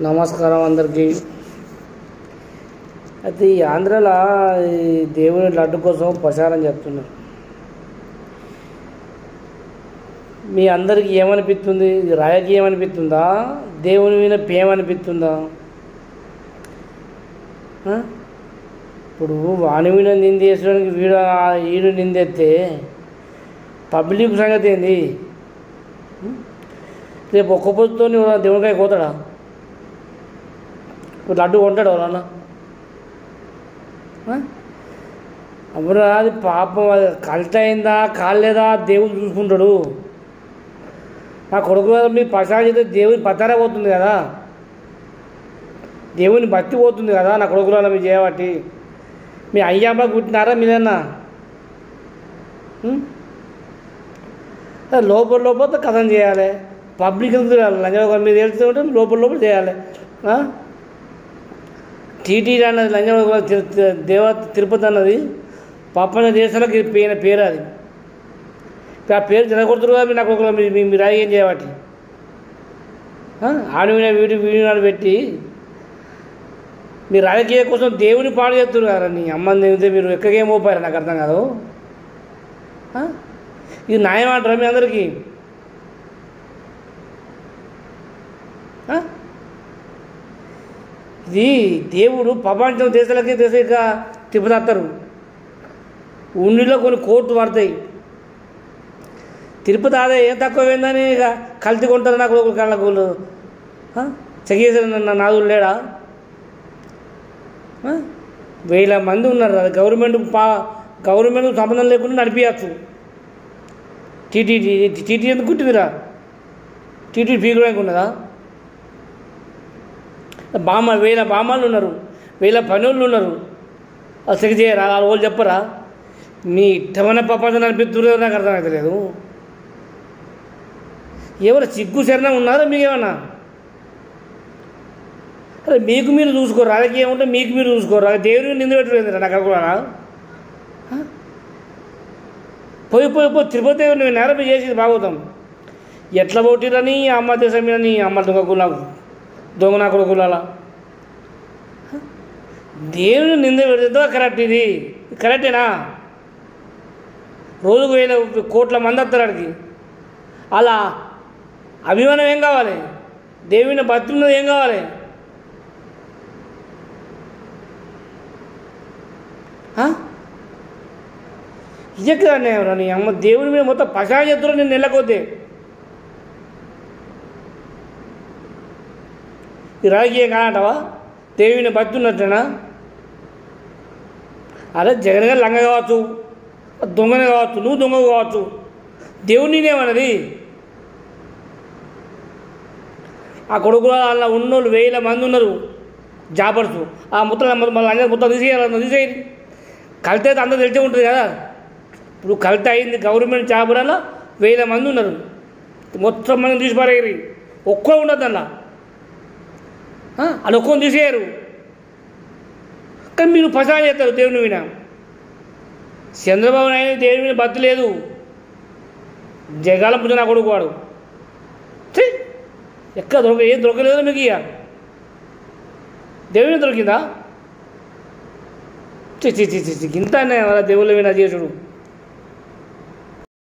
నమస్కారం అందరికీ. అయితే ఈ ఆంధ్రాలో ఈ దేవుని లడ్డు కోసం ప్రచారం చేస్తున్నారు. మీ అందరికీ ఏమనిపిస్తుంది? ఇది రాజకీయం అనిపిస్తుందా, దేవుని మీద ప్రేమ అనిపిస్తుందా? ఇప్పుడు వాని మీద నిందేసడానికి ఈడు నిందెత్తే పబ్లిక్ సంగతి ఏంది? రేపు ఒక్క పొద్దుతో దేవునికాయ కోతాడా? లడ్డు కొంటాడు ఎవరన్నా? అప్పుడు అది పాపం, అది కల్ట్ అయిందా కాలేదా దేవుడు చూసుకుంటాడు. నా కొడుకు మీరు ప్రసాద్ చేస్తే దేవుని పత్తారే పోతుంది కదా, దేవుని భక్తి పోతుంది కదా. నా కొడుకులలో మీరు చేయబట్టి మీ అయ్యమ్మ కుట్టినారా మీదన్నా? లోపల కథం చేయాలి, పబ్లిక్ లంచం మీరు తెలుస్తుంటే లోపల చేయాలి. టీటీ అన్నది లంచం తిరుపతి అన్నది పప్పన దేశాలకు పోయిన పేరు. అది ఆ పేరు జరగకూడదు కదా. మీరు నాకు మీరు ఏం చేయబట్టి ఆడిన వీడియో పెట్టి మీరు రాజకీయ కోసం దేవుని పాడు చేస్తున్నారు కదా. నీ అమ్మని తింటే మీరు ఎక్కడికేం పోపారు, నాకు అర్థం కాదు. ఇది న్యాయం అంటారా మీ అందరికీ? ఇది దేవుడు ప్రపంచం దేశాలకి ఇక తిప్పుతారు. ఉండిలో కొన్ని కోట్లు పడతాయి. తిరుపతి ఆదా ఏం తక్కువైందని ఇక కల్తీ కొంటారు. నాకు కళ్ళకు చెగేసిన నాదులు లేడా? 1000 మంది ఉన్నారు. అది గవర్నమెంట్ సంబంధం లేకుండా నడిపించచ్చు. టీటీ ఎందుకు కుట్టిందిరా? టీటీ పీకడానికి ఉన్నదా? 1000 బామాలు ఉన్నారు, 1000 పనులు ఉన్నారు. అది చెక్ చేయరా? వాళ్ళు చెప్పరా? మీ ఇష్టమైన ప్రపంచం నడిపిస్తున్నారు. నాకు అర్థమవుతలేదు. ఎవరు సిగ్గు శరణం ఉన్నారా మీకేమన్నా? అరే మీకు మీరు చూసుకోరు, రాజకీయం ఉంటే మీకు మీరు చూసుకోరు. దేవుని నింద పెట్టలేదు నాకు అనుకున్నానా? పోయి తిరుపతి నేరం మీరు చేసేది భాగవతం ఎట్లా పోటీరని అమ్మ దేశం మీద నీ అమ్మ దొంగ నా కొడుకులాల దేవుని నింద పెడితే కరెక్ట్? ఇది కరెక్టేనా? రోజుకు 1000 కోట్ల మంది వస్తారు అడిగి. అలా అభిమానం ఏం కావాలి? దేవుని భక్తి ఉన్నది ఏం కావాలి? ఇజక్కదాన్ని నీ అమ్మ దేవుని మీద మొత్తం పసాయ చేతులు నేను నెలకొద్దే. ఈ రాజకీయం కాదంటావా? దేవుని భక్తి ఉన్నట్టేనా? అదే జగన్ గారు లంగ కావచ్చు, దొంగనే కావచ్చు, నువ్వు దొంగ కావచ్చు, దేవుని నేనేమన్నది? ఆ కొడుకులో అలా ఉన్నోళ్ళు 1000 మంది ఉన్నారు జాబర్స్. ఆ మొత్తం తీసేయాలి. కలితే అందరూ తెలిసే ఉంటుంది కదా. ఇప్పుడు కలితే అయింది గవర్నమెంట్ జాబులలో 1000 మంది ఉన్నారు. మొత్తం మంది తీసి పారేయరు. ఒక్కో ఉండదు అలా. అది ఒక్కొని తీసేయరు. కానీ మీరు ప్రసాదం చేస్తారు దేవుని మీద. చంద్రబాబు నాయుడు దేవుని మీద భక్తి లేదు. జగాల పుట్టిన నా కొడుకు వాడు. ఎక్కడ ఏం దొరకలేదు మీకు? ఇక దేవుని దొరికిందా? ఇంత దేవుళ్ళ మీద చేసుడు.